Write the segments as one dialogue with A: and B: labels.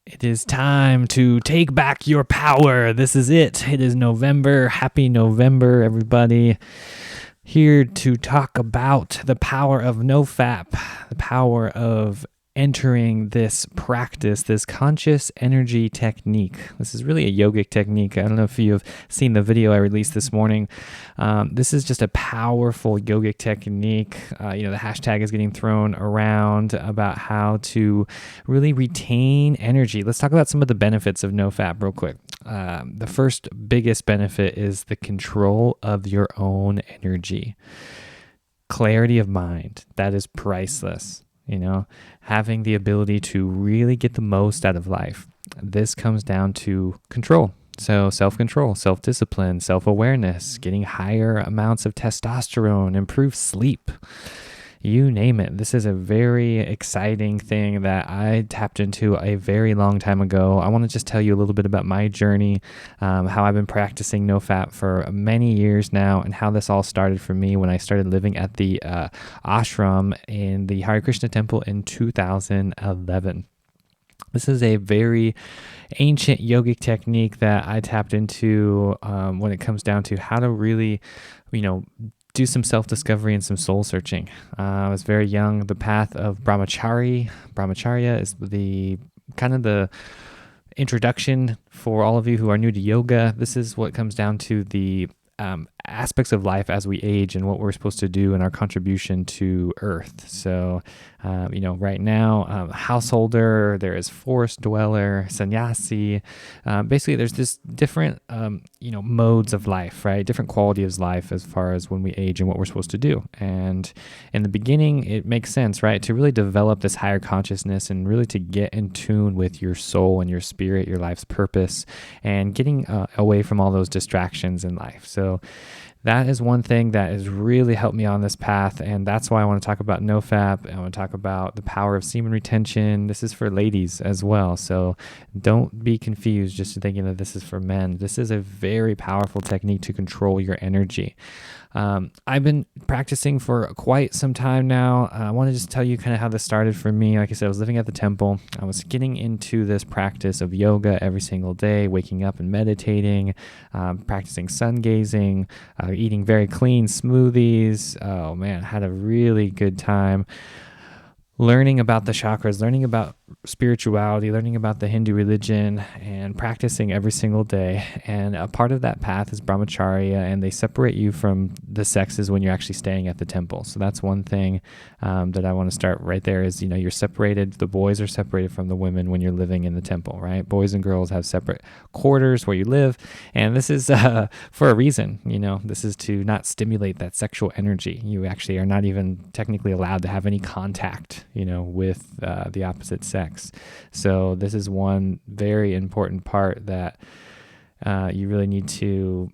A: It is time to take back your power. This is it. It is November. Happy November, everybody. Here to talk about the power of no FAP, the power of entering this practice, this conscious energy technique. This is really a yogic technique. I don't know if you've seen the video I released this morning. This is just a powerful yogic technique. The hashtag is getting thrown around about how to really retain energy. Let's talk about some of the benefits of no FAP real quick. The first biggest benefit is the control of your own energy. Clarity of mind. That is priceless. Having the ability to really get the most out of life. This comes down to control. So self-control, self-discipline, self-awareness, getting higher amounts of testosterone, improved sleep, you name it. This is a very exciting thing that I tapped into a very long time ago. I want to just tell you a little bit about my journey, how I've been practicing no FAP for many years now, and how this all started for me when I started living at the ashram in the Hare Krishna temple in 2011. This is a very ancient yogic technique that I tapped into when it comes down to how to really, do some self-discovery and some soul searching. I was very young. The path of brahmacharya is the introduction for all of you who are new to yoga. This is what comes down to the aspects of life as we age and what we're supposed to do and our contribution to earth. So, right now, householder, there is forest dweller, sannyasi. Basically, there's just different, modes of life, right? Different quality of life as far as when we age and what we're supposed to do. And in the beginning, it makes sense, right? To really develop this higher consciousness and really to get in tune with your soul and your spirit, your life's purpose, and getting away from all those distractions in life. So that is one thing that has really helped me on this path, and that's why I want to talk about no FAP. I want to talk about the power of semen retention. This is for ladies as well, so don't be confused just thinking that this is for men. This is a very powerful technique to control your energy. I've been practicing for quite some time now. I want to just tell you kind of how this started for me. Like I said, I was living at the temple. I was getting into this practice of yoga every single day, waking up and meditating, practicing sun gazing, eating very clean smoothies. Oh man, had a really good time learning about the chakras, learning about spirituality, learning about the Hindu religion, and practicing every single day. And a part of that path is brahmacharya, and they separate you from the sexes when you're actually staying at the temple. So that's one thing that I want to start right there is, you're separated. The boys are separated from the women when you're living in the temple, right? Boys and girls have separate quarters where you live. And this is for a reason, this is to not stimulate that sexual energy. You actually are not even technically allowed to have any contact, with the opposite sex. So this is one very important part that you really need to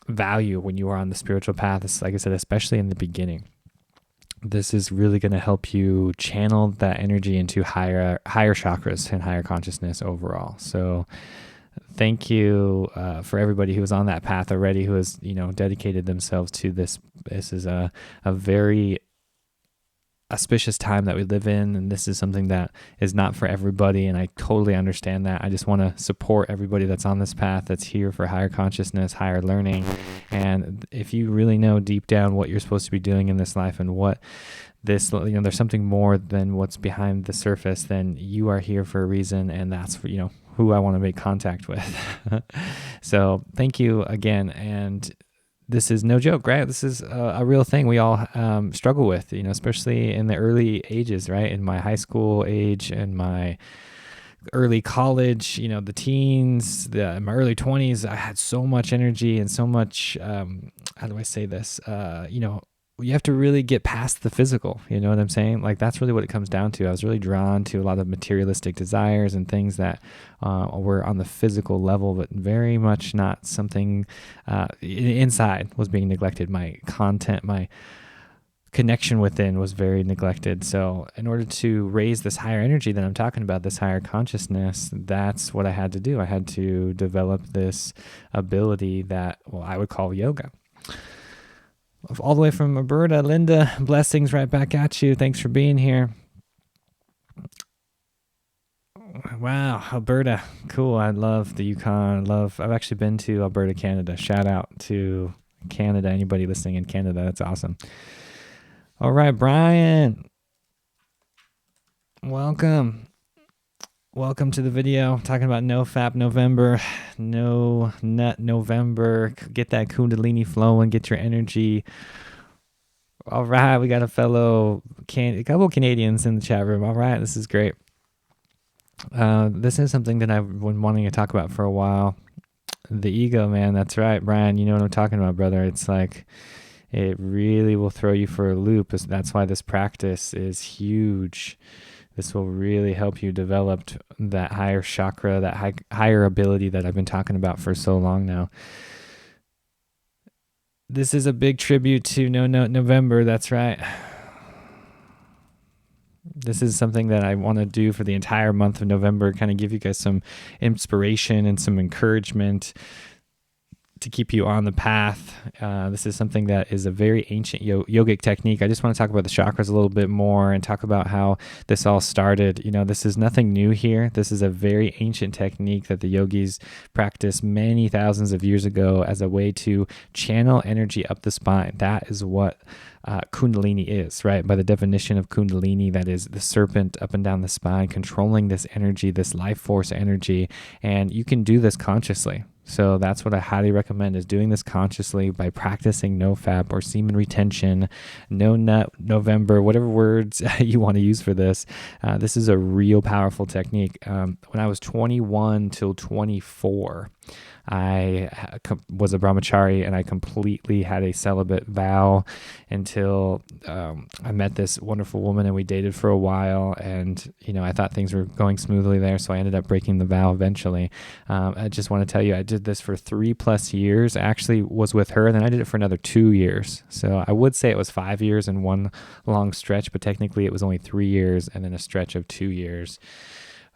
A: value when you are on the spiritual path. It's, like I said, especially in the beginning. This is really going to help you channel that energy into higher chakras and higher consciousness overall. So thank you for everybody who was on that path already, who has, dedicated themselves to this. This is a very auspicious time that we live in, and this is something that is not for everybody, and I totally understand that. I just want to support everybody that's on this path, that's here for higher consciousness, higher learning. And if you really know deep down what you're supposed to be doing in this life and what this, there's something more than what's behind the surface, then you are here for a reason, and that's for, who I want to make contact with. So thank you again. And this is no joke, right? This is a real thing we all struggle with, especially in the early ages, right? In my high school age and my early college, the teens, in my early 20s, I had so much energy and so much, how do I say this? You have to really get past the physical, you know what I'm saying? Like, that's really what it comes down to. I was really drawn to a lot of materialistic desires and things that were on the physical level, but very much not something inside was being neglected. My content, my connection within was very neglected. So in order to raise this higher energy that I'm talking about, this higher consciousness, that's what I had to do. I had to develop this ability that, I would call yoga. All the way from Alberta, Linda, blessings right back at you. Thanks for being here. Wow, Alberta. Cool. I love the Yukon. I've actually been to Alberta, Canada. Shout out to Canada. Anybody listening in Canada, that's awesome. All right, Brian. Welcome. Welcome to the video. Talking about No FAP November, No Nut November. Get that Kundalini flowing, get your energy. All right, we got a couple Canadians in the chat room. All right, this is great. This is something that I've been wanting to talk about for a while. The ego, man. That's right, Brian. You know what I'm talking about, brother. It's like it really will throw you for a loop. That's why this practice is huge. This will really help you develop that higher chakra, that higher ability that I've been talking about for so long now. This is a big tribute to No Nut November. That's right. This is something that I want to do for the entire month of November, kind of give you guys some inspiration and some encouragement to keep you on the path. This is something that is a very ancient yogic technique. I just want to talk about the chakras a little bit more and talk about how this all started. You know, this is nothing new here. This is a very ancient technique that the yogis practiced many thousands of years ago as a way to channel energy up the spine. That is what Kundalini is, right? By the definition of Kundalini, that is the serpent up and down the spine, controlling this energy, this life force energy. And you can do this consciously. So that's what I highly recommend, is doing this consciously by practicing no FAP or semen retention, no nut November, whatever words you want to use for this. This is a real powerful technique. When I was 21 till 24, I was a brahmachari, and I completely had a celibate vow until I met this wonderful woman, and we dated for a while, and I thought things were going smoothly there, so I ended up breaking the vow eventually. I just want to tell you, I did this for 3+ years. I actually was with her, and then I did it for another 2 years. So I would say it was 5 years in one long stretch, but technically it was only 3 years and then a stretch of 2 years.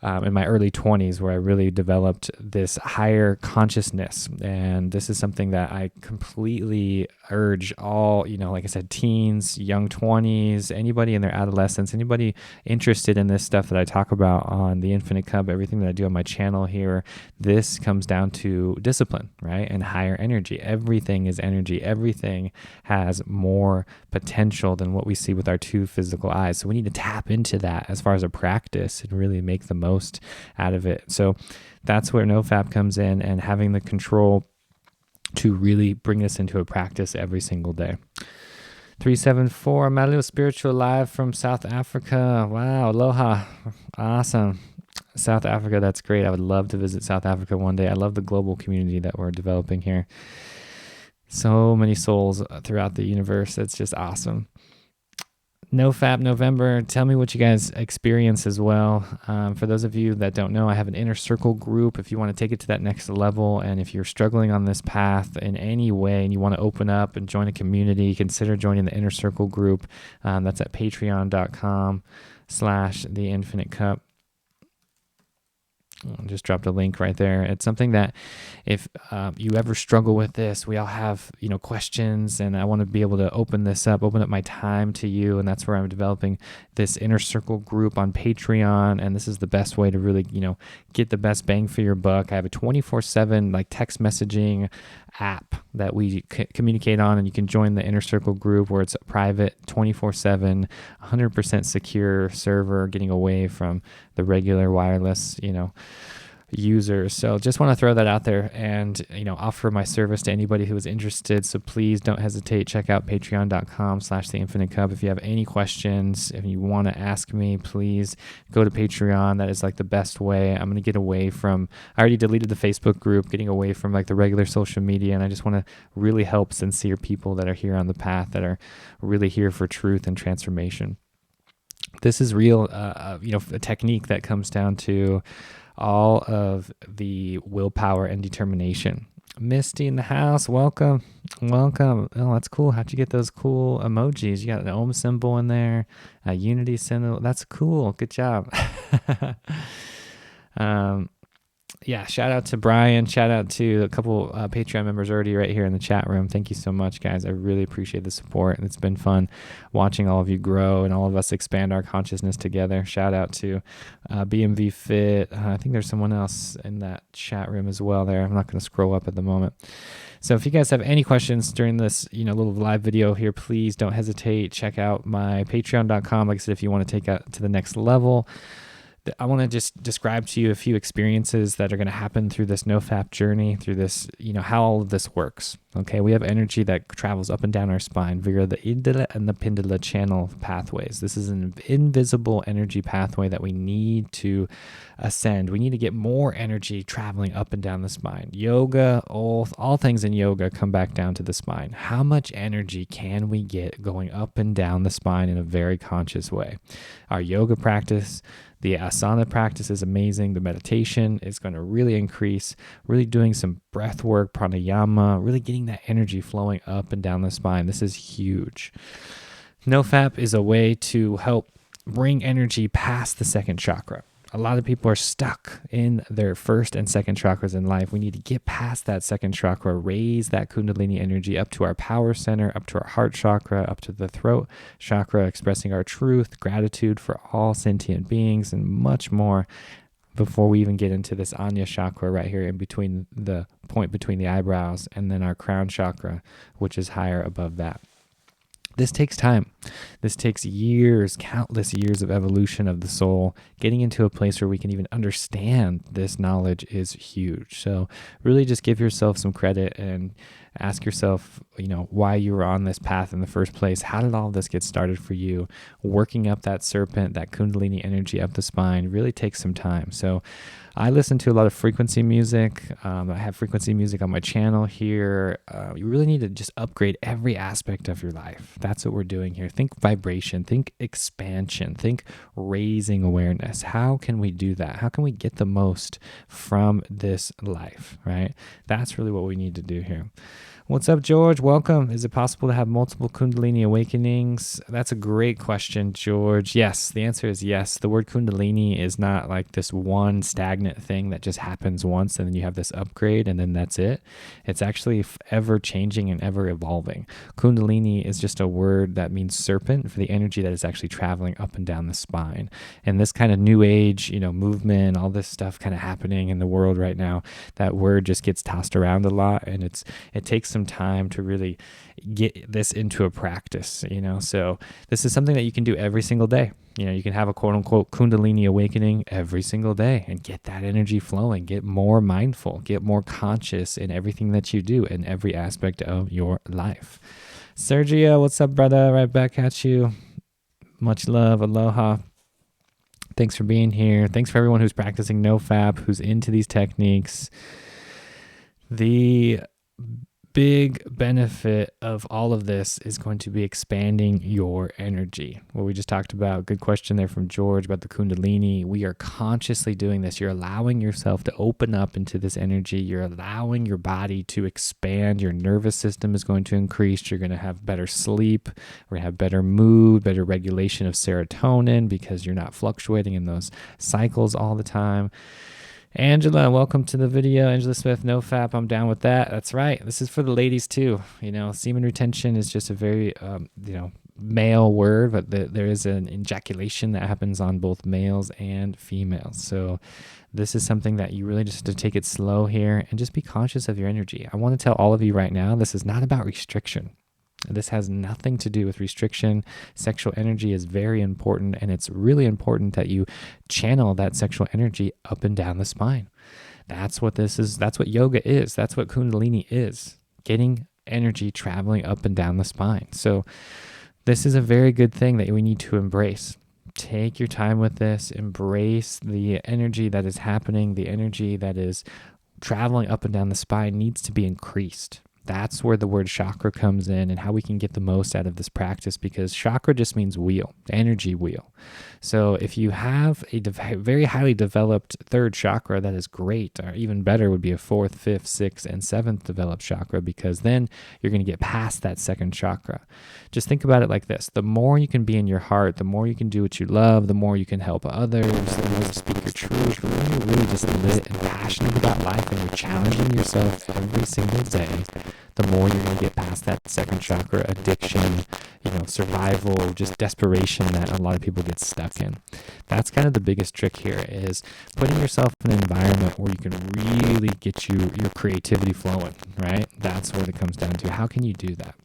A: In my early 20s, where I really developed this higher consciousness. And this is something that I completely urge all, like I said, teens, young 20s, anybody in their adolescence, anybody interested in this stuff that I talk about on the Infinite Cup, everything that I do on my channel here. This comes down to discipline, right? And higher energy. Everything is energy. Everything has more potential than what we see with our two physical eyes. So we need to tap into that as far as a practice and really make the most out of it. So that's where No FAP comes in, and having the control to really bring this into a practice every single day. 374, I'm Malu Spiritual live from South Africa. Wow, aloha. Awesome. South Africa, that's great. I would love to visit South Africa one day. I love the global community that we're developing here. So many souls throughout the universe. It's just awesome. No FAP November. Tell me what you guys experience as well. For those of you that don't know, I have an inner circle group if you want to take it to that next level. And if you're struggling on this path in any way and you want to open up and join a community, consider joining the inner circle group. That's at patreon.com/theinfinitecup. I just dropped a link right there. It's something that if you ever struggle with this, we all have, questions, and I want to be able to open up my time to you. And that's where I'm developing this inner circle group on Patreon. And this is the best way to really, get the best bang for your buck. I have a 24/7 text messaging app that we communicate on, and you can join the inner circle group where it's a private 24/7, 100% secure server, getting away from the regular wireless, users. So just want to throw that out there and, offer my service to anybody who is interested. So please don't hesitate. Check out patreon.com/theinfinitecup. If you have any questions, if you want to ask me, please go to Patreon. That is the best way. I'm going to get away from, I already deleted the Facebook group, getting away from the regular social media. And I just want to really help sincere people that are here on the path, that are really here for truth and transformation. This is real, a technique that comes down to all of the willpower and determination. Misty in the house, welcome. Oh, that's cool. How'd you get those cool emojis? You got an Om symbol in there, a unity symbol. That's cool. Good job. Yeah, shout out to Brian. Shout out to a couple Patreon members already right here in the chat room. Thank you so much, guys. I really appreciate the support. It's been fun watching all of you grow and all of us expand our consciousness together. Shout out to BMV Fit. I think there's someone else in that chat room as well there. I'm not going to scroll up at the moment. So if you guys have any questions during this, little live video here, please don't hesitate. Check out my patreon.com. Like I said, if you want to take it to the next level. I want to just describe to you a few experiences that are going to happen through this no FAP journey, through this, how all of this works. Okay, we have energy that travels up and down our spine via the Indula and the Pindala channel pathways. This is an invisible energy pathway that we need to ascend. We need to get more energy traveling up and down the spine. Yoga, all things in yoga come back down to the spine. How much energy can we get going up and down the spine in a very conscious way? Our yoga practice, the asana practice is amazing. The meditation is going to really increase, really doing some breath work, pranayama, really getting that energy flowing up and down the spine. This is huge. No FAP is a way to help bring energy past the second chakra. A lot of people are stuck in their first and second chakras in life. We need to get past that second chakra, raise that Kundalini energy up to our power center, up to our heart chakra, up to the throat chakra, expressing our truth, gratitude for all sentient beings, and much more before we even get into this Anya chakra right here in between the point between the eyebrows and then our crown chakra, which is higher above that. This takes time. This takes years, countless years of evolution of the soul. Getting into a place where we can even understand this knowledge is huge. So really just give yourself some credit and ask yourself, why you were on this path in the first place. How did all of this get started for you? Working up that serpent, that Kundalini energy up the spine really takes some time. So I listen to a lot of frequency music. I have frequency music on my channel here. You really need to just upgrade every aspect of your life. That's what we're doing here. Think vibration, think expansion, think raising awareness. How can we do that? How can we get the most from this life, right? That's really what we need to do here. What's up, George? Welcome. Is it possible to have multiple Kundalini awakenings? That's a great question, George. Yes, the answer is yes. The word Kundalini is not like this one stagnant thing that just happens once and then you have this upgrade and then that's it. It's actually ever changing and ever evolving. Kundalini is just a word that means serpent for the energy that is actually traveling up and down the spine. And this kind of new age, movement, all this stuff kind of happening in the world right now, that word just gets tossed around a lot, and it takes some time to really get this into a practice, so this is something that you can do every single day. You can have a quote unquote Kundalini awakening every single day and get that energy flowing, get more mindful, get more conscious in everything that you do in every aspect of your life. Sergio, what's up, brother? Right back at you. Much love. Aloha. Thanks for being here. Thanks for everyone who's practicing no FAP, who's into these techniques. The big benefit of all of this is going to be expanding your energy. What we just talked about, good question there from George about the Kundalini. We are consciously doing this. You're allowing yourself to open up into this energy. You're allowing your body to expand. Your nervous system is going to increase. You're going to have better sleep. We're going to have better mood, better regulation of serotonin because you're not fluctuating in those cycles all the time. Angela, welcome to the video. Angela Smith, no FAP, I'm down with that. That's right. This is for the ladies too. Semen retention is just a very, male word, but there is an ejaculation that happens on both males and females. So this is something that you really just have to take it slow here and just be conscious of your energy. I want to tell all of you right now, this is not about restriction. This has nothing to do with restriction. Sexual energy is very important, and it's really important that you channel that sexual energy up and down the spine. That's what this is. That's what yoga is. That's what Kundalini is. Getting energy traveling up and down the spine. So this is a very good thing that we need to embrace. Take your time with this. Embrace the energy that is happening. The energy that is traveling up and down the spine needs to be increased. That's where the word chakra comes in and how we can get the most out of this practice, because chakra just means wheel, energy wheel. So if you have a very highly developed third chakra, that is great. Or even better would be a fourth, fifth, sixth, and seventh developed chakra, because then you're going to get past that second chakra. Just think about it like this. The more you can be in your heart, the more you can do what you love, the more you can help others, the more you speak your truth, the more you're really really just lit and passionate about life and you're challenging yourself every single day, the more you're going to get past that second chakra addiction, survival, just desperation that a lot of people get stuck in. That's kind of the biggest trick here, is putting yourself in an environment where you can really get your creativity flowing, right? That's what it comes down to. How can you do that?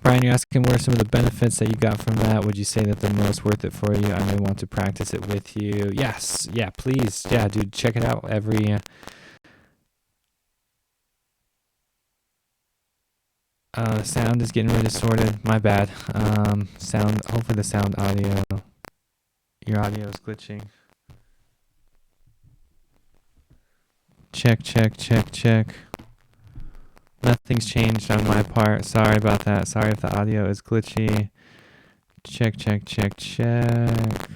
A: Brian, you're asking what are some of the benefits that you got from that? Would you say that the most worth it for you? I may want to practice it with you. Yes. Yeah, please. Yeah, dude, check it out every... sound is getting really distorted. My bad. Hopefully the sound audio... Your audio is glitching. Check, check, check, check. Nothing's changed on my part. Sorry about that. Sorry if the audio is glitchy. Check, check, check, check.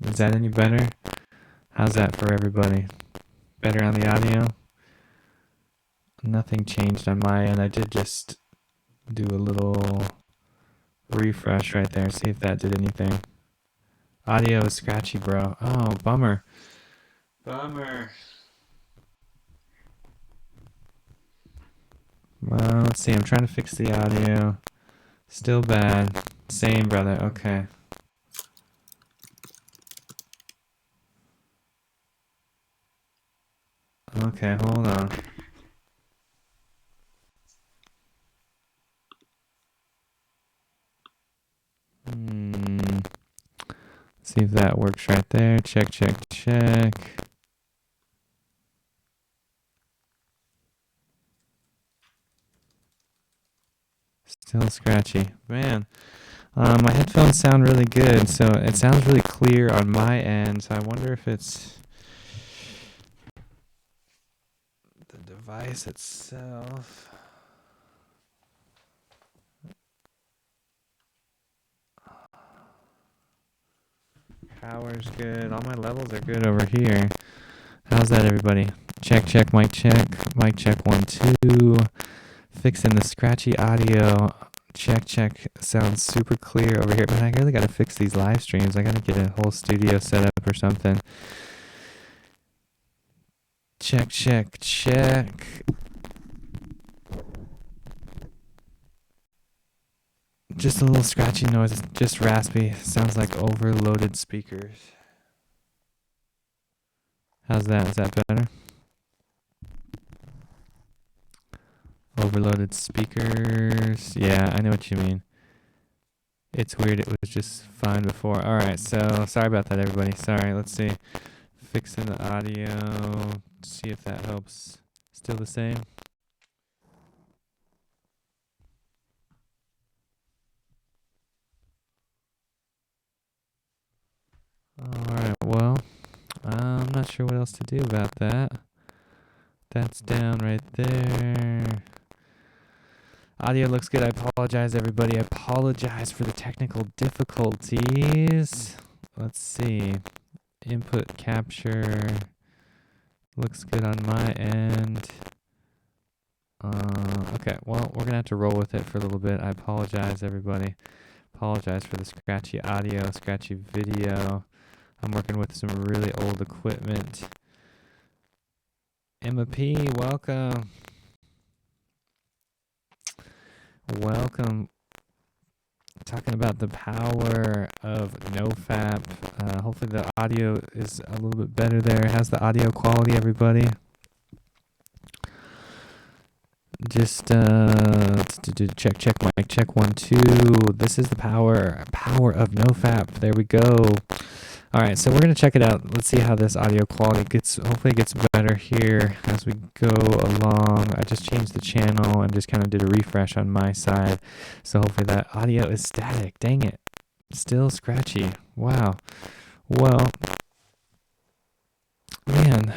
A: Is that any better? How's that for everybody? Better on the audio? Nothing changed on my end. I did just do a little refresh right there. See if that did anything. Audio is scratchy, bro. Oh, bummer. Bummer. Well, let's see. I'm trying to fix the audio. Still bad. Same, brother. Okay. Okay, hold on. See if that works right there. Check, check, check. Still scratchy. Man, my headphones sound really good, so it sounds really clear on my end, so I wonder if it's the device itself. Power's good. All my levels are good over here. How's that, everybody? Check, check, mic check. Mic check 1, 2. Fixing the scratchy audio. Check, check. Sounds super clear over here. But I really got to fix these live streams. I got to get a whole studio set up or something. Check, check, check. Just a little scratchy noise. Just raspy. Sounds like overloaded speakers. How's that? Is that better? Overloaded speakers. Yeah, I know what you mean. It's weird. It was just fine before. All right, so sorry about that, everybody. Sorry. Let's see. Fixing the audio. See if that helps. Still the same? All right. Well, I'm not sure what else to do about that. That's down right there. Audio looks good. I apologize, everybody. I apologize for the technical difficulties. Let's see. Input capture looks good on my end. Okay, well, we're going to have to roll with it for a little bit. I apologize, everybody. Apologize for the scratchy audio, scratchy video. I'm working with some really old equipment. Emma P, welcome. Welcome. Talking about the power of no FAP. Hopefully the audio is a little bit better there. How's the audio quality, everybody? Just check mic check 1, 2. This is the power of no FAP. There we go. All right, so we're gonna check it out. Let's see how this audio quality hopefully gets better here as we go along. I just changed the channel and just kind of did a refresh on my side, so hopefully that audio is static. Dang it, still scratchy. Wow. Well, man.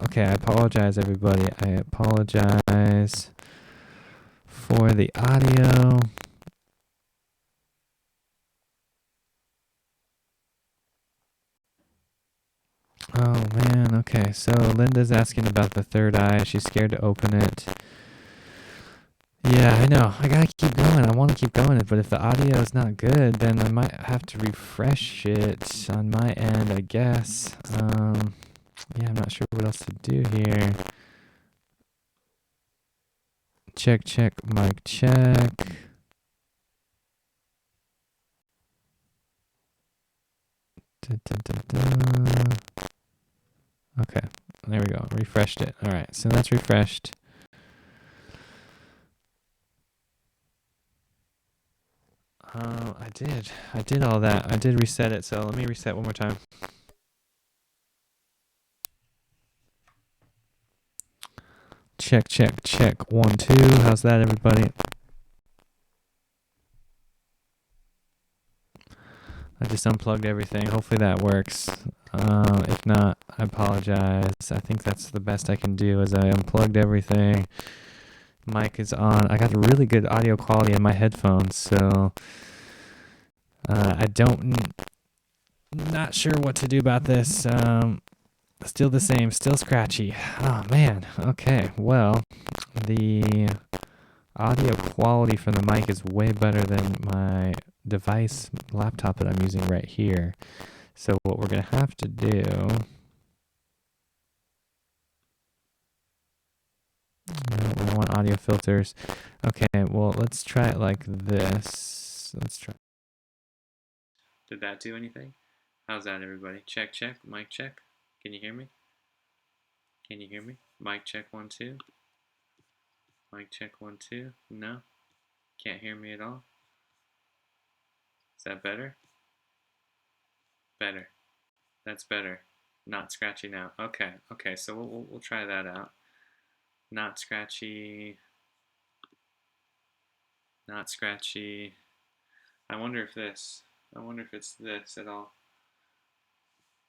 A: Okay, I apologize, everybody. I apologize for the audio. Oh man, okay, so Linda's asking about the third eye. She's scared to open it. Yeah, I know. I gotta keep going. I want to keep going, but if the audio is not good, then I might have to refresh it on my end, I guess. Yeah, I'm not sure what else to do here. Check, check, mic check. Da, da, da, da. Okay, there we go. Refreshed it. All right, so that's refreshed. I did all that. I did reset it, so let me reset one more time. Check, check, check. 1, 2. How's that, everybody? I just unplugged everything. Hopefully that works. If not, I apologize. I think that's the best I can do is I unplugged everything. Mic is on. I got really good audio quality in my headphones, so I don't... Not sure what to do about this. Still the same. Still scratchy. Oh, man. Okay, well, the audio quality from the mic is way better than my device laptop that I'm using right here. So what we're going to have to do... No, we don't want audio filters. Okay, well, let's try it like this. Let's try. Did that do anything? How's that, everybody? Check, check, mic check. Can you hear me? Can you hear me? Mic check 1, 2. Mic check 1, 2. No? Can't hear me at all? Is that better? Better. That's better. Not scratchy now. Okay, okay, so we'll try that out. Not scratchy. Not scratchy. I wonder if it's this at all.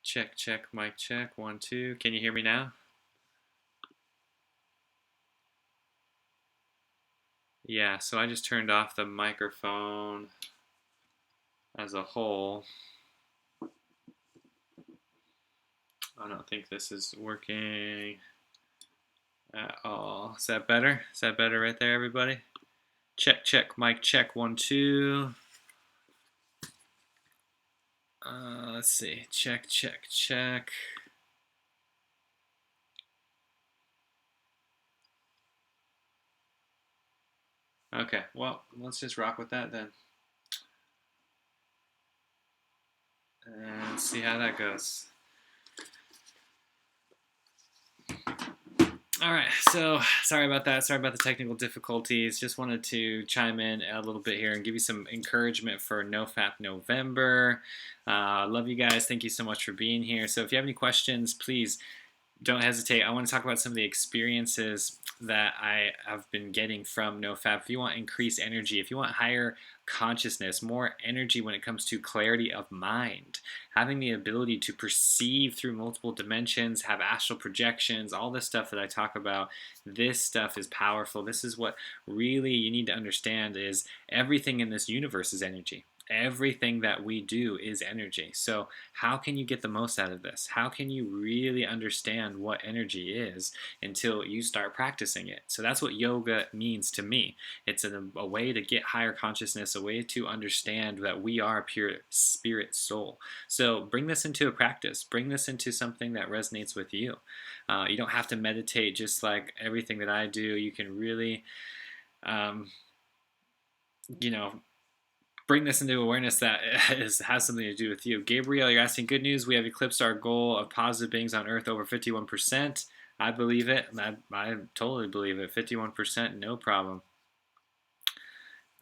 A: Check, check, mic check, 1, 2. Can you hear me now? Yeah, so I just turned off the microphone as a whole. I don't think this is working at all. Is that better? Is that better right there, everybody? Check, check, mic check, 1, 2. Let's see. Check, check, check. Okay, well, let's just rock with that then. And see how that goes. All right, so sorry about that. Sorry about the technical difficulties. Just wanted to chime in a little bit here and give you some encouragement for No FAP November. Love you guys. Thank you so much for being here. So if you have any questions, please don't hesitate. I want to talk about some of the experiences that I have been getting from No FAP. If you want increased energy, if you want higher consciousness, more energy when it comes to clarity of mind, having the ability to perceive through multiple dimensions, have astral projections, all this stuff that I talk about, this stuff is powerful. This is what really you need to understand is everything in this universe is energy. Everything that we do is energy. So how can you get the most out of this? How can you really understand what energy is until you start practicing it? So that's what yoga means to me. It's a way to get higher consciousness, a way to understand that we are pure spirit soul. So bring this into a practice. Bring this into something that resonates with you. You don't have to meditate just like everything that I do. You can really, bring this into awareness that has something to do with you. Gabriel, you're asking good news. We have eclipsed our goal of positive beings on Earth over 51%. I believe it. I totally believe it. 51%, no problem.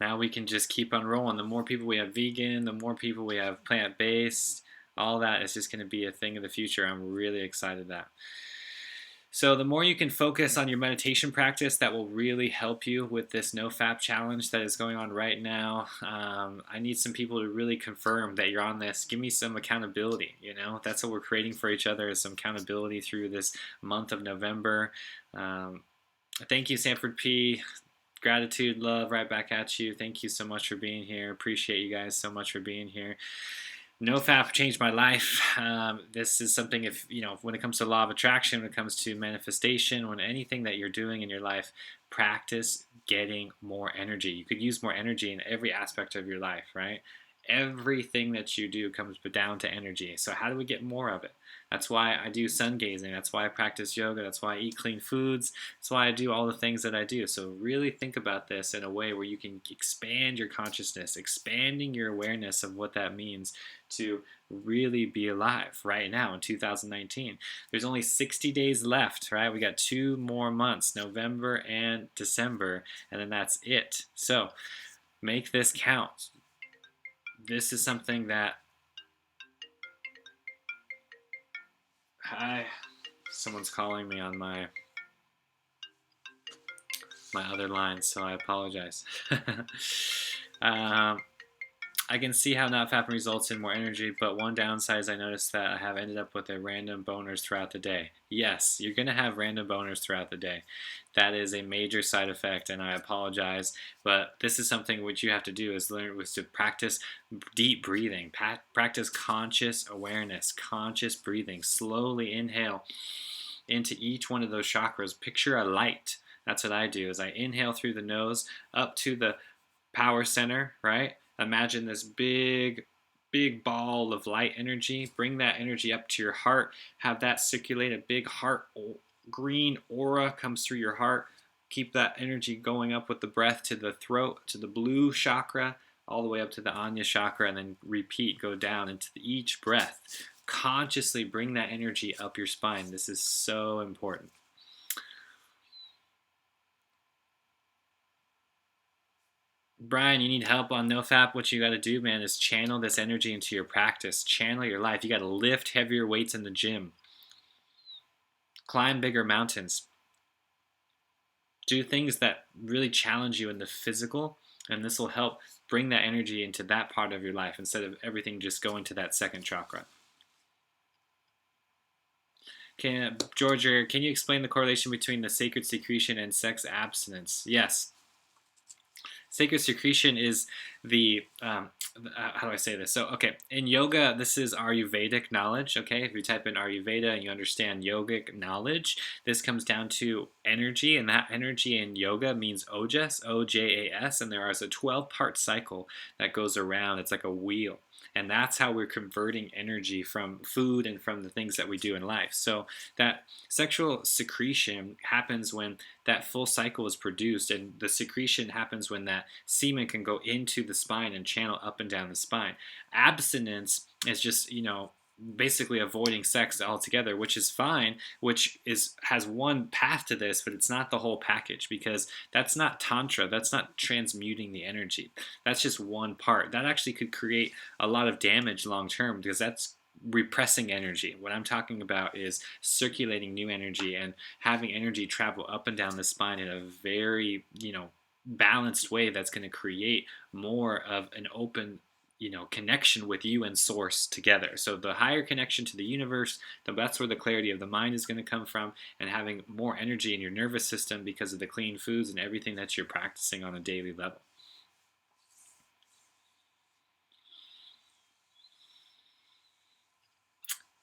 A: Now we can just keep on rolling. The more people we have vegan, the more people we have plant-based, all that is just going to be a thing of the future. I'm really excited that. So the more you can focus on your meditation practice, that will really help you with this No FAP challenge that is going on right now. I need some people to really confirm that you're on this. Give me some accountability. That's what we're creating for each other, is some accountability through this month of November. Thank you, Sanford P. Gratitude, love, right back at you. Thank you so much for being here. Appreciate you guys so much for being here. No FAP changed my life. This is something, when it comes to law of attraction, when it comes to manifestation, when anything that you're doing in your life, practice getting more energy. You could use more energy in every aspect of your life, right? Everything that you do comes down to energy. So how do we get more of it? That's why I do sun gazing. That's why I practice yoga. That's why I eat clean foods. That's why I do all the things that I do. So really think about this in a way where you can expand your consciousness, expanding your awareness of what that means to really be alive right now in 2019. There's only 60 days left, right? We got 2 more months, November and December, and then that's it. So make this count. This is something that someone's calling me on my other line, so I apologize. I can see how not fapping results in more energy, but one downside is I noticed that I have ended up with a random boners throughout the day. Yes, you're going to have random boners throughout the day. That is a major side effect, and I apologize, but this is something which you have to do is to practice deep breathing, practice conscious awareness, conscious breathing. Slowly inhale into each one of those chakras. Picture a light. That's what I do, is I inhale through the nose up to the power center, right? Imagine this big ball of light energy. Bring that energy up to your heart. Have that circulate. A big heart green aura comes through your heart. Keep that energy going up with the breath to the throat, to the blue chakra, all the way up to the Anya chakra, and then repeat, go down into each breath. Consciously bring that energy up your spine. This is so important. Brian, you need help on NoFap. What you got to do, man, is channel this energy into your practice. Channel your life. You got to lift heavier weights in the gym. Climb bigger mountains. Do things that really challenge you in the physical, and this will help bring that energy into that part of your life instead of everything just going to that second chakra. Georgia, can you explain the correlation between the sacred secretion and sex abstinence? Yes. Sacred secretion is the, how do I say this? So, okay, in yoga, this is Ayurvedic knowledge, okay? If you type in Ayurveda and you understand yogic knowledge, this comes down to energy, and that energy in yoga means ojas, O-J-A-S, and there is a 12-part cycle that goes around. It's like a wheel. And that's how we're converting energy from food and from the things that we do in life. So that sexual secretion happens when that full cycle is produced, and the secretion happens when that semen can go into the spine and channel up and down the spine. Abstinence is just, basically avoiding sex altogether, which is fine, has one path to this, but it's not the whole package, because that's not tantra, that's not transmuting the energy. That's just one part. That actually could create a lot of damage long term, because that's repressing energy. What I'm talking about is circulating new energy and having energy travel up and down the spine in a very, balanced way that's going to create more of an open connection with you and source together. So the higher connection to the universe, that's where the clarity of the mind is going to come from, and having more energy in your nervous system because of the clean foods and everything that you're practicing on a daily level.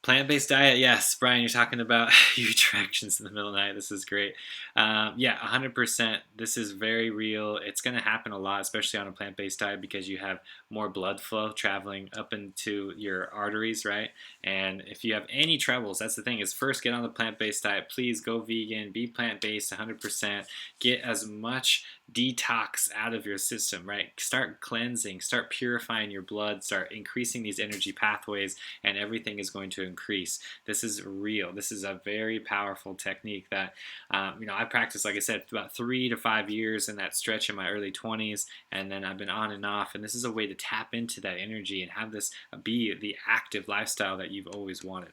A: Plant-based diet, yes. Brian, you're talking about huge erections in the middle of the night. This is great. Yeah, 100%. This is very real. It's going to happen a lot, especially on a plant-based diet, because you have more blood flow traveling up into your arteries, right? And if you have any troubles, that's the thing, is first get on the plant-based diet. Please go vegan, be plant-based 100%. Get as much detox out of your system, right? Start cleansing, start purifying your blood, start increasing these energy pathways, and everything is going to increase. This is real. This is a very powerful technique that, I practiced, like I said, about 3 to 5 years in that stretch in my early 20s, and then I've been on and off, and this is a way to tap into that energy and have this be the active lifestyle that you've always wanted.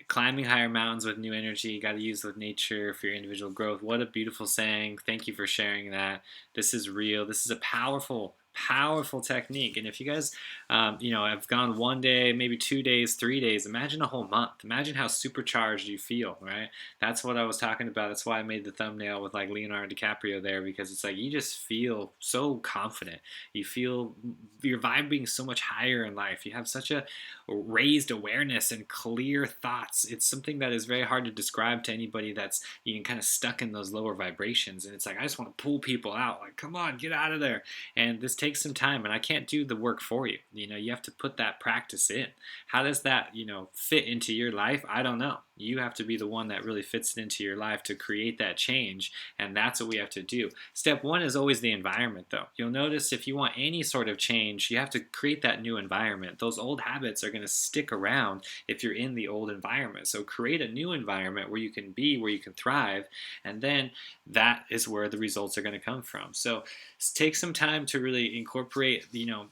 A: Climbing higher mountains with new energy, you got to use with nature for your individual growth. What a beautiful saying. Thank you for sharing that. This is real. This is a powerful
B: Powerful technique. And if you guys, have gone 1 day, maybe 2 days, 3 days, imagine a whole month. Imagine how supercharged you feel, right? That's what I was talking about. That's why I made the thumbnail with like Leonardo DiCaprio there, because it's like you just feel so confident. You feel your vibe being so much higher in life. You have such a raised awareness and clear thoughts. It's something that is very hard to describe to anybody that's kind of stuck in those lower vibrations. And it's like, I just want to pull people out. Like, come on, get out of there. And this takes some time, and I can't do the work for you. You have to put that practice in. How does that, fit into your life? I don't know. You have to be the one that really fits it into your life to create that change, and that's what we have to do. Step one is always the environment, though. You'll notice if you want any sort of change, you have to create that new environment. Those old habits are going to stick around if you're in the old environment. So create a new environment where you can be, where you can thrive, and then that is where the results are going to come from. So take some time to really incorporate,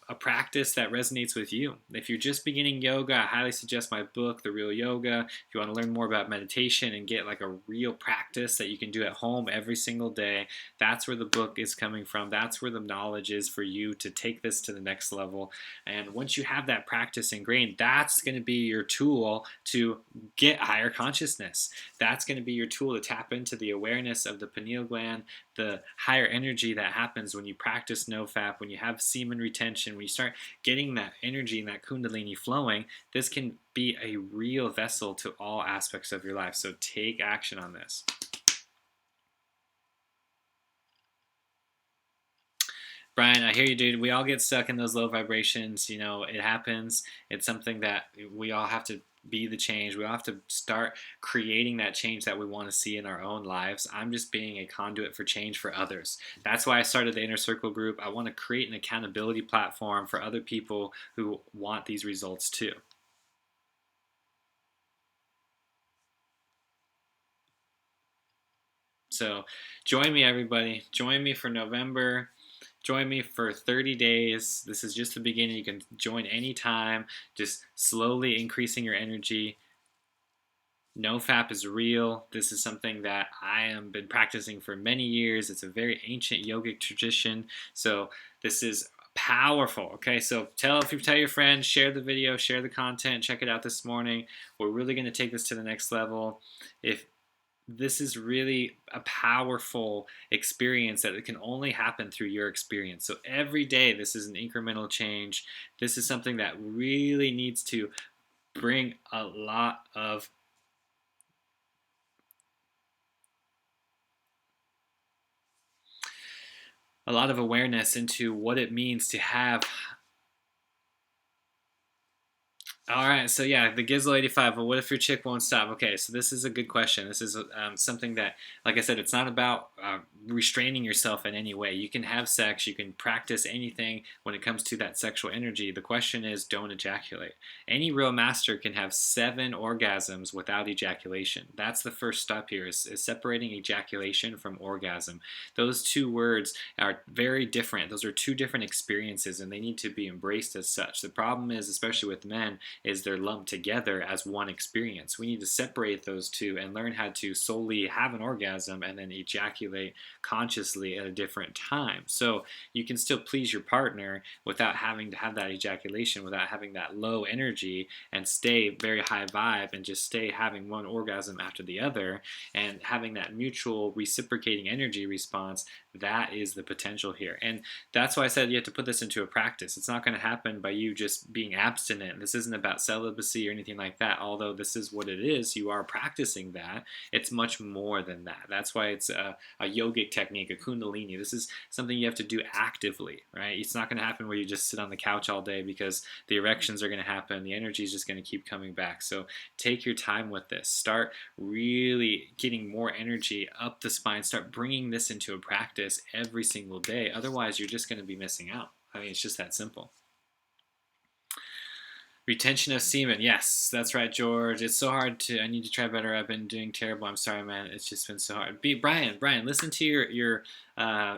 B: a practice that resonates with you. If you're just beginning yoga, I highly suggest my book, The Real Yoga. If you want to learn more about meditation and get like a real practice that you can do at home every single day, that's where the book is coming from. That's where the knowledge is for you to take this to the next level. And once you have that practice ingrained, that's going to be your tool to get higher consciousness. That's going to be your tool to tap into the awareness of the pineal gland, the higher energy that happens when you practice no FAP, when you have semen retention, when you start getting that energy and that Kundalini flowing. This can be a real vessel to all aspects of your life. So take action on this. Brian, I hear you, dude. We all get stuck in those low vibrations. It happens. It's something that we all have to be the change. We all have to start creating that change that we want to see in our own lives. I'm just being a conduit for change for others. That's why I started the Inner Circle group. I want to create an accountability platform for other people who want these results too. So join me, everybody. Join me for November. Join me for 30 days. This is just the beginning. You can join anytime, just slowly increasing your energy. No FAP is real. This is something that I have been practicing for many years. It's a very ancient yogic tradition. So this is powerful. Okay, so if you tell your friends, share the video, share the content, check it out this morning. We're really going to take this to the next level. If this is really a powerful experience that it can only happen through your experience. So every day, this is an incremental change. This is something that really needs to bring a lot of awareness into what it means to have. All right, so yeah, the Gizzle 85. Well, what if your chick won't stop? Okay, so this is a good question. This is something that, like I said, it's not about restraining yourself in any way. You can have sex, you can practice anything when it comes to that sexual energy. The question is, don't ejaculate. Any real master can have 7 orgasms without ejaculation. That's the first step here, is separating ejaculation from orgasm. Those two words are very different. Those are two different experiences, and they need to be embraced as such. The problem is, especially with men, is they're lumped together as one experience. We need to separate those two and learn how to solely have an orgasm and then ejaculate consciously at a different time. So you can still please your partner without having to have that ejaculation, without having that low energy, and stay very high vibe and just stay having one orgasm after the other and having that mutual reciprocating energy response. That is the potential here. And that's why I said you have to put this into a practice. It's not going to happen by you just being abstinent. This isn't about celibacy or anything like that. Although this is what it is, you are practicing that. It's much more than that. That's why it's a yogic technique, a Kundalini. This is something you have to do actively, right? It's not going to happen where you just sit on the couch all day, because the erections are going to happen. The energy is just going to keep coming back. So take your time with this. Start really getting more energy up the spine. Start bringing this into a practice every single day. Otherwise, you're just going to be missing out. I mean, it's just that simple. Retention of semen. Yes, that's right, George. It's so hard I need to try better. I've been doing terrible. I'm sorry, man. It's just been so hard. Brian, listen to your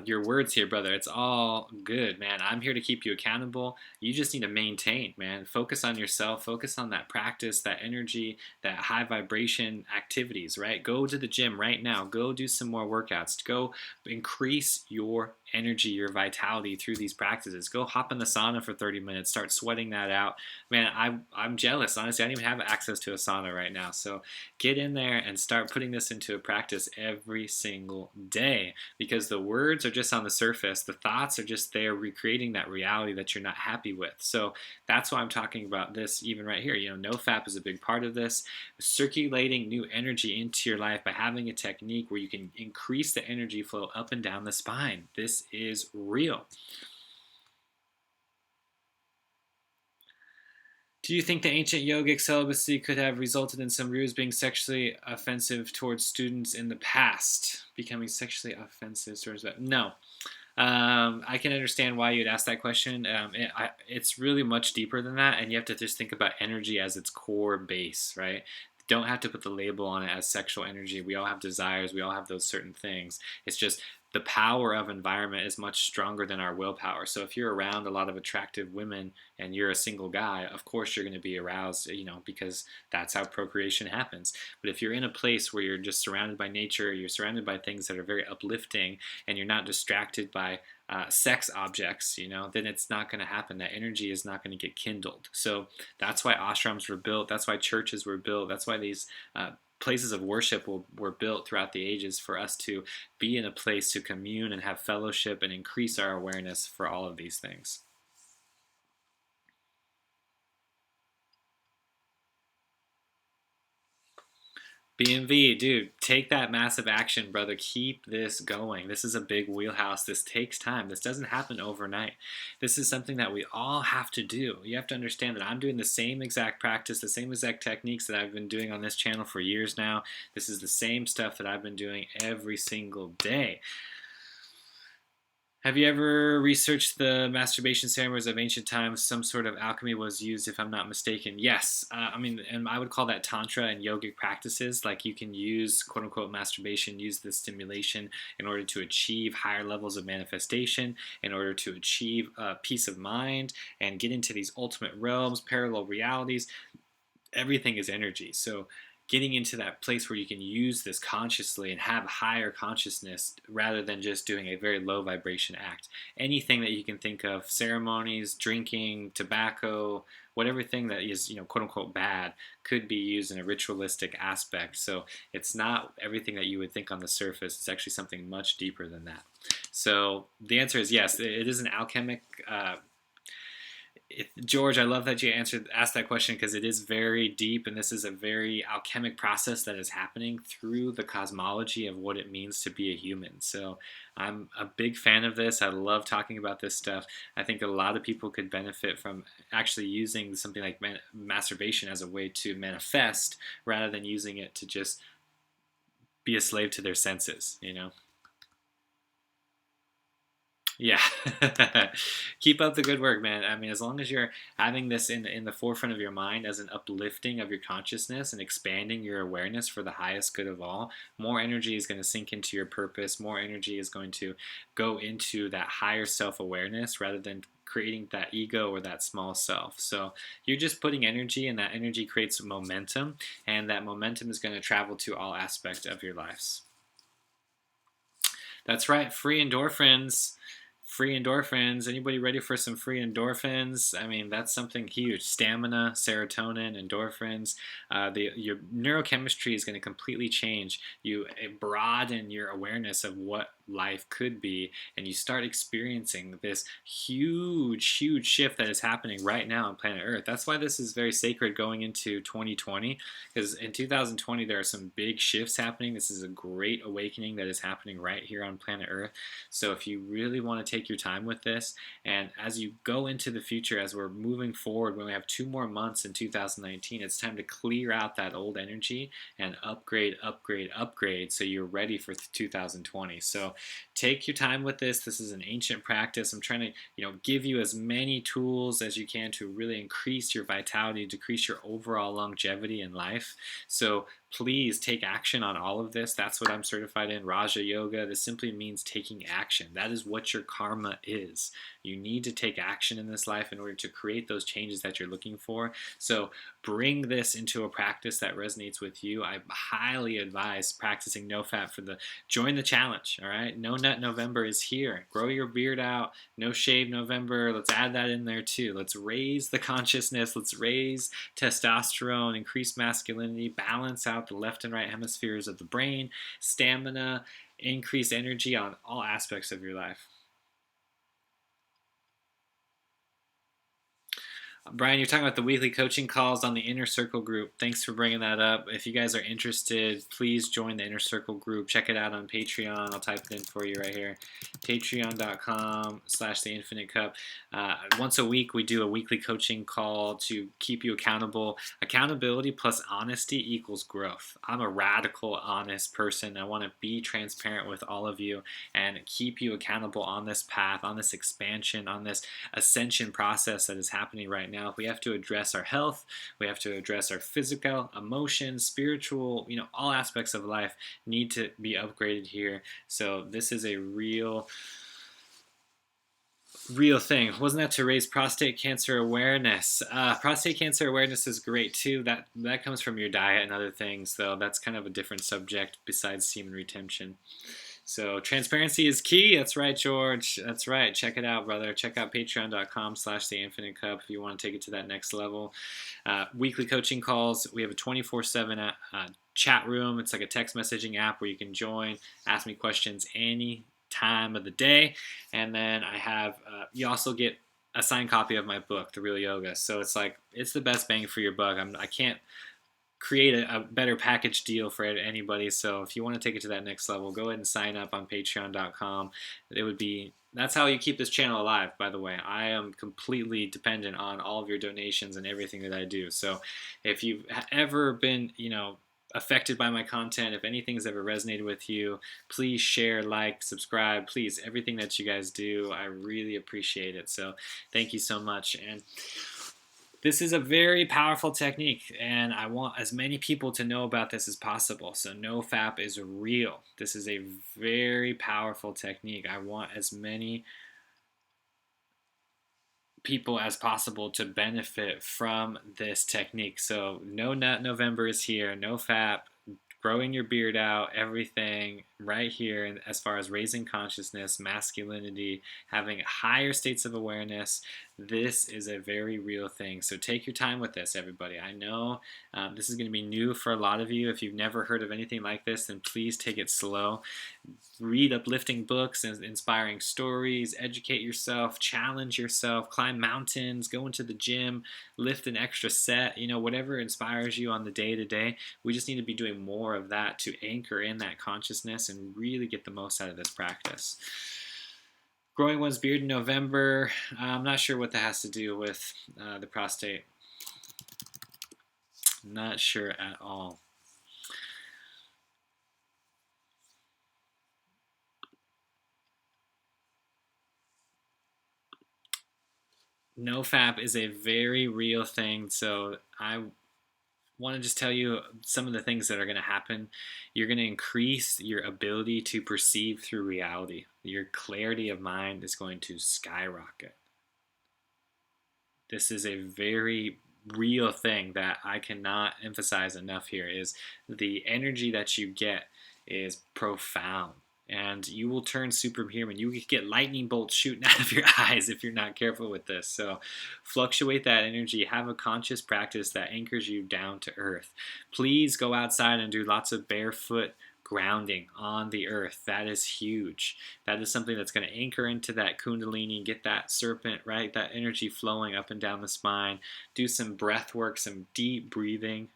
B: your words here, brother. It's all good, man. I'm here to keep you accountable. You just need to maintain, man. Focus on yourself. Focus on that practice, that energy, that high vibration activities, right? Go to the gym right now. Go do some more workouts. Go increase your energy, your vitality through these practices. Go hop in the sauna for 30 minutes. Start sweating that out. Man, I'm jealous. Honestly, I don't even have access to a sauna right now. So get in there and start putting this into a practice every single day, because the words are just on the surface. The thoughts are just there recreating that reality that you're not happy with. So that's why I'm talking about this even right here. No FAP is a big part of this. Circulating new energy into your life by having a technique where you can increase the energy flow up and down the spine. This is real. Do you think the ancient yogic celibacy could have resulted in some gurus being sexually offensive towards students in the past? Becoming sexually offensive towards that? No. I can understand why you'd ask that question. It's really much deeper than that, and you have to just think about energy as its core base, right? Don't have to put the label on it as sexual energy. We all have desires. We all have those certain things. It's just the power of environment is much stronger than our willpower. So if you're around a lot of attractive women and you're a single guy, of course you're going to be aroused, because that's how procreation happens. But if you're in a place where you're just surrounded by nature, you're surrounded by things that are very uplifting, and you're not distracted by sex objects, then it's not going to happen. That energy is not going to get kindled. So that's why ashrams were built. That's why churches were built. That's why these places of worship were built throughout the ages, for us to be in a place to commune and have fellowship and increase our awareness for all of these things. BMV, dude, take that massive action, brother. Keep this going. This is a big wheelhouse. This takes time. This doesn't happen overnight. This is something that we all have to do. You have to understand that I'm doing the same exact practice, the same exact techniques that I've been doing on this channel for years now. This is the same stuff that I've been doing every single day. Have you ever researched the masturbation ceremonies of ancient times? Some sort of alchemy was used, if I'm not mistaken. Yes. And I would call that tantra and yogic practices. Like, you can use, quote unquote, masturbation, use the stimulation in order to achieve higher levels of manifestation, in order to achieve peace of mind and get into these ultimate realms, parallel realities. Everything is energy. So getting into that place where you can use this consciously and have higher consciousness rather than just doing a very low vibration act. Anything that you can think of, ceremonies, drinking, tobacco, whatever thing that is, quote unquote bad, could be used in a ritualistic aspect. So it's not everything that you would think on the surface. It's actually something much deeper than that. So the answer is yes, it is an alchemic George, I love that you asked that question, because it is very deep, and this is a very alchemic process that is happening through the cosmology of what it means to be a human. So I'm a big fan of this. I love talking about this stuff. I think a lot of people could benefit from actually using something like masturbation as a way to manifest, rather than using it to just be a slave to their senses, Yeah. Keep up the good work, man. I mean, as long as you're having this in the forefront of your mind as an uplifting of your consciousness and expanding your awareness for the highest good of all, more energy is going to sink into your purpose. More energy is going to go into that higher self-awareness, rather than creating that ego or that small self. So you're just putting energy, and that energy creates momentum, and that momentum is going to travel to all aspects of your lives. That's right. Free endorphins. Free endorphins. Anybody ready for some free endorphins? I mean, that's something huge. Stamina, serotonin, endorphins. Your neurochemistry is going to completely change. You broaden your awareness of what life could be, and you start experiencing this huge shift that is happening right now on planet Earth. That's why this is very sacred going into 2020, because in 2020 there are some big shifts happening. This is a great awakening that is happening right here on planet Earth. So if you really want to take your time with this, and as you go into the future, as we're moving forward, when we have 2 more months in 2019, it's time to clear out that old energy and upgrade so you're ready for 2020. So So take your time with this. This is an ancient practice. I'm trying to, give you as many tools as you can to really increase your vitality, decrease your overall longevity in life. So please take action on all of this. That's what I'm certified in, Raja Yoga. This simply means taking action. That is what your karma is. You need to take action in this life in order to create those changes that you're looking for. So bring this into a practice that resonates with you. I highly advise practicing no fap join the challenge. All right. No Nut November is here. Grow your beard out. No shave November. Let's add that in there too. Let's raise the consciousness. Let's raise testosterone, increase masculinity, balance out the left and right hemispheres of the brain, stamina, increase energy on all aspects of your life. Brian, you're talking about the weekly coaching calls on the Inner Circle group. Thanks for bringing that up. If you guys are interested, please join the Inner Circle group. Check it out on Patreon. I'll type it in for you right here. Patreon.com/theinfinitecup. Once a week, we do a weekly coaching call to keep you accountable. Accountability plus honesty equals growth. I'm a radical, honest person. I want to be transparent with all of you and keep you accountable on this path, on this expansion, on this ascension process that is happening right now. We have to address our health, we have to address our physical, emotions, spiritual, all aspects of life need to be upgraded here. So this is a real thing. Wasn't that to raise prostate cancer awareness? Prostate cancer awareness is great too. That comes from your diet and other things, though. That's kind of a different subject besides semen retention. So transparency is key. That's right, George. That's right. Check it out, brother. Check out patreon.com/theinfinitecup if you want to take it to that next level. Weekly coaching calls. We have a 24/7 chat room. It's like a text messaging app where you can join, ask me questions any time of the day. And then I have, you also get a signed copy of my book, The Real Yoga. So it's the best bang for your buck. I can't create a better package deal for anybody. So if you want to take it to that next level, go ahead and sign up on patreon.com. That's how you keep this channel alive, by the way. I am completely dependent on all of your donations and everything that I do. So if you've ever been, affected by my content, if anything's ever resonated with you, please share, like, subscribe, please. Everything that you guys do, I really appreciate it. So thank you so much. And this is a very powerful technique, and I want as many people to know about this as possible. So no fap is real. This is a very powerful technique. I want as many people as possible to benefit from this technique. So no Nut November is here. No fap. Growing your beard out, everything right here, and as far as raising consciousness, masculinity, having higher states of awareness, this is a very real thing. So take your time with this, everybody. I know this is going to be new for a lot of you. If you've never heard of anything like this, then please take it slow. Read uplifting books and inspiring stories, educate yourself, challenge yourself, climb mountains, go into the gym, lift an extra set, whatever inspires you on the day-to-day. We just need to be doing more of that to anchor in that consciousness and really get the most out of this practice. Growing one's beard in November. I'm not sure what that has to do with the prostate. Not sure at all. No fap is a very real thing. So I want to just tell you some of the things that are going to happen. You're going to increase your ability to perceive through reality. Your clarity of mind is going to skyrocket. This is a very real thing that I cannot emphasize enough here. Is the energy that you get is profound. And you will turn superhuman. You could get lightning bolts shooting out of your eyes if you're not careful with this. So fluctuate that energy. Have a conscious practice that anchors you down to earth. Please go outside and do lots of barefoot grounding on the earth. That is huge. That is something that's going to anchor into that Kundalini, get that serpent, right? That energy flowing up and down the spine. Do some breath work, some deep breathing.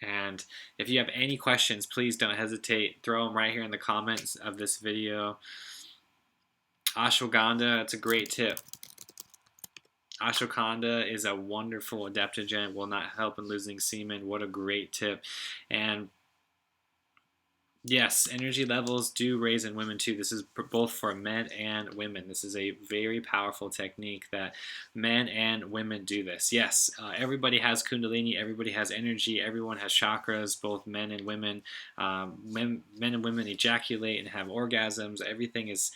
B: And if you have any questions, please don't hesitate. Throw them right here in the comments of this video. Ashwagandha, that's a great tip. Ashwagandha is a wonderful adaptogen. Will not help in losing semen. What a great tip. And Yes, energy levels do raise in women too. This is both for men and women. This is a very powerful technique that men and women do this. Yes, everybody has Kundalini, everybody has energy, everyone has chakras, both men and women. Men and women ejaculate and have orgasms. Everything is,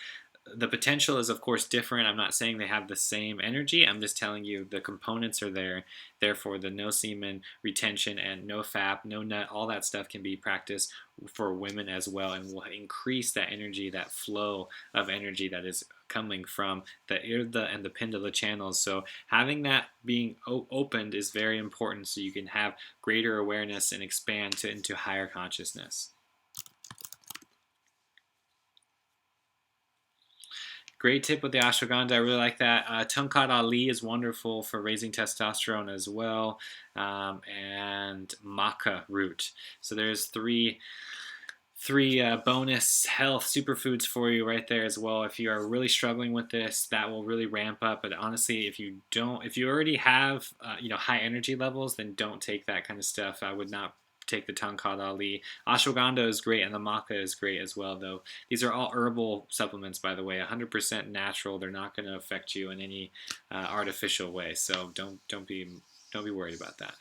B: the potential is of course different. I'm not saying they have the same energy. I'm just telling you the components are there. Therefore, the no semen retention and no FAP, no nut, all that stuff can be practiced for women as well, and will increase that energy, that flow of energy that is coming from the irda and the pindala channels. So having that being opened is very important, so you can have greater awareness and expand into higher consciousness. Great tip with the ashwagandha. I really like that. Tongkat Ali is wonderful for raising testosterone as well, and maca root. So there's three bonus health superfoods for you right there as well. If you are really struggling with this, that will really ramp up. But honestly, if you already have high energy levels, then don't take that kind of stuff. I would not take the Tongkat Ali. Ashwagandha is great, and the maca is great as well, though. These are all herbal supplements, by the way, 100% natural. They're not going to affect you in any artificial way. So don't be worried about that.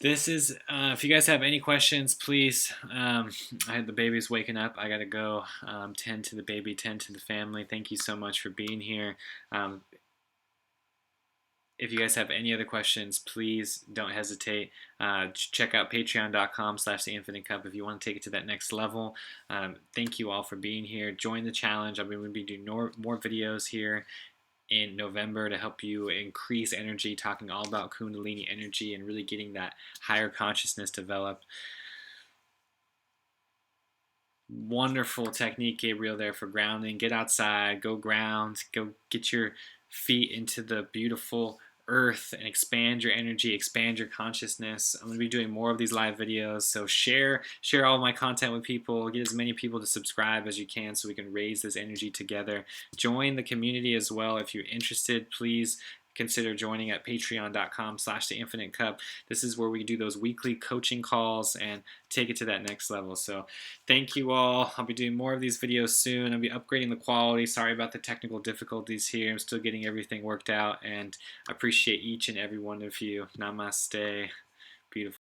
B: This is, if you guys have any questions, please. The baby's waking up. I got to go tend to the baby, tend to the family. Thank you so much for being here. If you guys have any other questions, please don't hesitate. Check out patreon.com/the infinite cup if you want to take it to that next level. Thank you all for being here. Join the challenge. I'm going to be doing more videos here in November to help you increase energy, talking all about Kundalini energy and really getting that higher consciousness developed. Wonderful technique, Gabriel, there for grounding. Get outside, go ground, go get your feet into the beautiful earth and expand your energy, expand your consciousness. I'm going to be doing more of these live videos, so share all of my content with people. Get as many people to subscribe as you can so we can raise this energy together. Join the community as well. If you're interested, please consider joining at patreon.com/the infinite cup. This is where we do those weekly coaching calls and take it to that next level. So thank you all. I'll be doing more of these videos soon. I'll be upgrading the quality. Sorry about the technical difficulties here. I'm still getting everything worked out, and I appreciate each and every one of you. Namaste. Beautiful.